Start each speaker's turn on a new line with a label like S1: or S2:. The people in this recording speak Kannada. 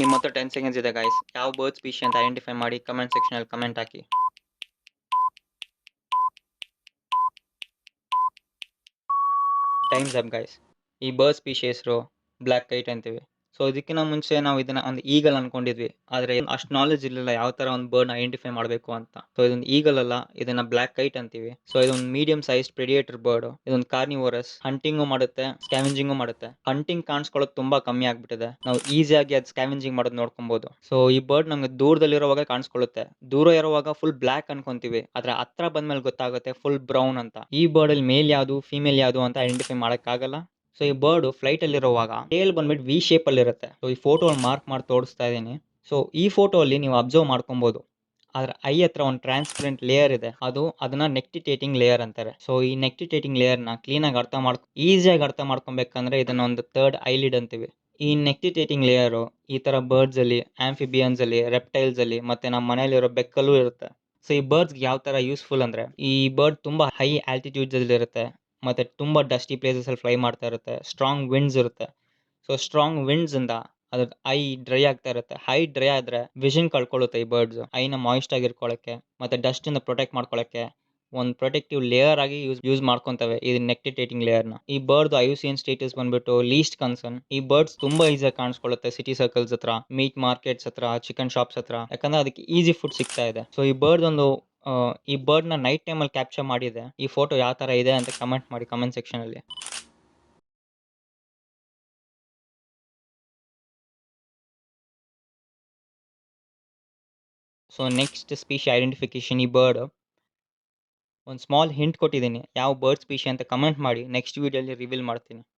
S1: ನಿಮ್ಮ ಹತ್ರ 10 ಸೆಕೆಂಡ್ಸ್ ಇದೆ ಗೈಸ್. ಯಾವ ಬರ್ಡ್ ಸ್ಪೀಶಿ ಅಂತ ಐಡೆಂಟಿಫೈ ಮಾಡಿ ಕಮೆಂಟ್ ಸೆಕ್ಷನ್ ಅಲ್ಲಿ ಕಮೆಂಟ್ ಹಾಕಿ. Times up guys. ಈ ಬರ್ಡ್ ಸ್ಪೀಶಿ ಹೆಸರು ಬ್ಲ್ಯಾಕ್ ಕೈಟ್ ಅಂತೀವಿ. ಸೊ ಇದಕ್ಕಿಂತ ಮುಂಚೆ ನಾವು ಇದನ್ನ ಒಂದು ಈಗಲ್ ಅನ್ಕೊಂಡಿದ್ವಿ. ಆದ್ರೆ ಅಷ್ಟು ನಾಲೆಜ್ ಇರಲಿಲ್ಲ ಯಾವ ತರ ಒಂದು ಬರ್ಡ್ ಐಡೆಂಟಿಫೈ ಮಾಡಬೇಕು ಅಂತ. ಸೊ ಇದೊಂದು ಈಗಲ್ ಅಲ್ಲ, ಇದನ್ನ ಬ್ಲ್ಯಾಕ್ ಕೈಟ್ ಅಂತೀವಿ. ಸೊ ಇದೊಂದು ಮೀಡಿಯಂ ಸೈಜ್ ಪ್ರೆಡಿಯೇಟರ್ ಬರ್ಡ್. ಇದೊಂದು ಕಾರ್ನಿವೋರಸ್. ಹಂಟಿಂಗು ಮಾಡುತ್ತೆ, ಸ್ಕ್ಯಾವೆಂಜಿಂಗು ಮಾಡುತ್ತೆ. ಹಂಟಿಂಗ್ ಕಾಣಿಸ್ಕೊಳ್ಳೋದು ತುಂಬಾ ಕಮ್ಮಿ ಆಗ್ಬಿಟ್ಟಿದೆ. ನಾವು ಈಸಿಯಾಗಿ ಅದು ಸ್ಕ್ಯಾವೆಂಜಿಂಗ್ ಮಾಡೋದು ನೋಡ್ಕೊಬಹುದು. ಸೊ ಈ ಬರ್ಡ್ ನಮ್ಗೆ ದೂರದಲ್ಲಿರುವಾಗ ಕಾಣಿಸ್ಕೊಳ್ಳುತ್ತೆ. ದೂರ ಇರುವಾಗ ಫುಲ್ ಬ್ಲ್ಯಾಕ್ ಅನ್ಕೊಂತೀವಿ, ಆದ್ರೆ ಹತ್ರ ಬಂದ್ಮೇಲೆ ಗೊತ್ತಾಗುತ್ತೆ ಫುಲ್ ಬ್ರೌನ್ ಅಂತ. ಈ ಬರ್ಡ್ ಅಲ್ಲಿ ಮೇಲ್ ಯಾವುದು ಫಿಮೇಲ್ ಯಾವುದು ಅಂತ ಐಡೆಂಟಿಫೈ ಮಾಡಕ್ಕಾಗಲ್ಲ. ಸೊ ಈ ಬರ್ಡ್ ಫ್ಲೈಟ್ ಅಲ್ಲಿ ಇರುವಾಗ ಟೇಲ್ ಬಂದ್ಬಿಟ್ಟು ವಿ ಶೇಪ್ ಅಲ್ಲಿ ಇರುತ್ತೆ. ಸೊ ಈ ಫೋಟೋ ಮಾರ್ಕ್ ಮಾಡಿ ತೋರಿಸ್ತಾ ಇದೀನಿ. ಸೊ ಈ ಫೋಟೋ ಅಲ್ಲಿ ನೀವು ಅಬ್ಸರ್ವ್ ಮಾಡ್ಕೊಬಹುದು, ಆದ್ರೆ ಐ ಹತ್ರ ಒಂದು ಟ್ರಾನ್ಸ್ಪರೆಂಟ್ ಲೇಯರ್ ಇದೆ. ಅದನ್ನ ನೆಕ್ಟಿಟೇಟಿಂಗ್ ಲೇಯರ್ ಅಂತಾರೆ. ಸೊ ಈ ನೆಕ್ಟಿಟೇಟಿಂಗ್ ಲೇಯರ್ ನ ಕ್ಲೀನ್ ಆಗಿ ಈಸಿಯಾಗಿ ಅರ್ಥ ಮಾಡ್ಕೊಬೇಕಂದ್ರೆ ಇದನ್ನ ಒಂದು ಥರ್ಡ್ ಐಲಿಡ್ ಅಂತೀವಿ. ಈ ನೆಕ್ಟಿಟೇಟಿಂಗ್ ಲೇಯರ್ ಈ ತರ ಬರ್ಡ್ಸ್ ಅಲ್ಲಿ, ಆಂಫಿಬಿಯನ್ಸ್ ಅಲ್ಲಿ, ರೆಪ್ಟೈಲ್ಸ್ ಅಲ್ಲಿ, ಮತ್ತೆ ನಮ್ಮ ಮನೆಯಲ್ಲಿರೋ ಬೆಕ್ಕಲ್ಲೂ ಇರುತ್ತೆ. ಸೊ ಈ ಬರ್ಡ್ಸ್ ಯಾವ ತರ ಯೂಸ್ಫುಲ್ ಅಂದ್ರೆ, ಈ ಬರ್ಡ್ ತುಂಬಾ ಹೈ ಆಲ್ಟಿಟ್ಯೂಡ್ಸ್ ಅಲ್ಲಿ ಇರುತ್ತೆ, ಮತ್ತೆ ತುಂಬಾ ಡಸ್ಟಿ ಪ್ಲೇಸಸ್ ಅಲ್ಲಿ ಫ್ಲೈ ಮಾಡ್ತಾ ಇರುತ್ತೆ. ಸ್ಟ್ರಾಂಗ್ ವಿಂಡ್ಸ್ ಇರುತ್ತೆ. ಸೊ ಸ್ಟ್ರಾಂಗ್ ವಿಂಡ್ಸ್ ಇಂದ ಅದ್ರ ಐ ಡ್ರೈ ಆಗ್ತಾ ಇರುತ್ತೆ. ಐ ಡ್ರೈ ಆದ್ರೆ ವಿಷನ್ ಕಳ್ಕೊಳ್ಳುತ್ತೆ ಈ ಬರ್ಡ್ಸ್. ಐನ ಮಾಯಿಸ್ಟ್ ಆಗಿ ಇಟ್ಕೊಳ್ಳಕ್ಕೆ ಮತ್ತೆ ಡಸ್ಟ್ ಇಂದ ಪ್ರೊಟೆಕ್ಟ್ ಮಾಡ್ಕೊಳ್ಳಕ್ಕೆ ಒಂದು ಪ್ರೊಟೆಕ್ಟಿವ್ ಲೇಯರ್ ಆಗಿ ಯೂಸ್ ಮಾಡ್ಕೊಂತವೆ ಈ ನೆಕ್ಟಿಟೇಟಿಂಗ್ ಲೇಯರ್ ನ. ಈ ಬರ್ಡ್ ಐಯುಸಿಎನ್ ಸ್ಟೇಟಸ್ ಬಂದ್ಬಿಟ್ಟು ಲೀಸ್ಟ್ ಕನ್ಸರ್ನ್. ಈ ಬರ್ಡ್ಸ್ ತುಂಬಾ ಈಸಿಯಾಗಿ ಕಾಣಿಸ್ಕೊಳ್ಳುತ್ತೆ ಸಿಟಿ ಸರ್ಕಲ್ಸ್ ಹತ್ರ, ಮೀಟ್ ಮಾರ್ಕೆಟ್ಸ್ ಹತ್ರ, ಚಿಕನ್ ಶಾಪ್ಸ್ ಹತ್ರ, ಯಾಕಂದ್ರೆ ಅದಕ್ಕೆ ಈಸಿ ಫುಡ್ ಸಿಗ್ತಾ ಇದೆ. ಸೊ ಈ ಬರ್ಡ್ ನ ನೈಟ್ ಟೈಮ್ ಅಲ್ಲಿ ಕ್ಯಾಪ್ಚರ್ ಮಾಡಿದೆ. ಈ ಫೋಟೋ ಯಾವ ತರ ಇದೆ ಅಂತ ಕಮೆಂಟ್ ಮಾಡಿ ಕಮೆಂಟ್ ಸೆಕ್ಷನ್ ಅಲ್ಲಿ. So next species identification. ಈ ಬರ್ಡ್ ಒಂದು ಸ್ಮಾಲ್ ಹಿಂಟ್ ಕೊಟ್ಟಿದ್ದೀನಿ, ಯಾವ ಬರ್ಡ್ ಸ್ಪೀಶಿ ಅಂತ ಕಮೆಂಟ್ ಮಾಡಿ ನೆಕ್ಸ್ಟ್ ವಿಡಿಯೋಲಿ ರಿವೀಲ್ ಮಾಡ್ತೀನಿ.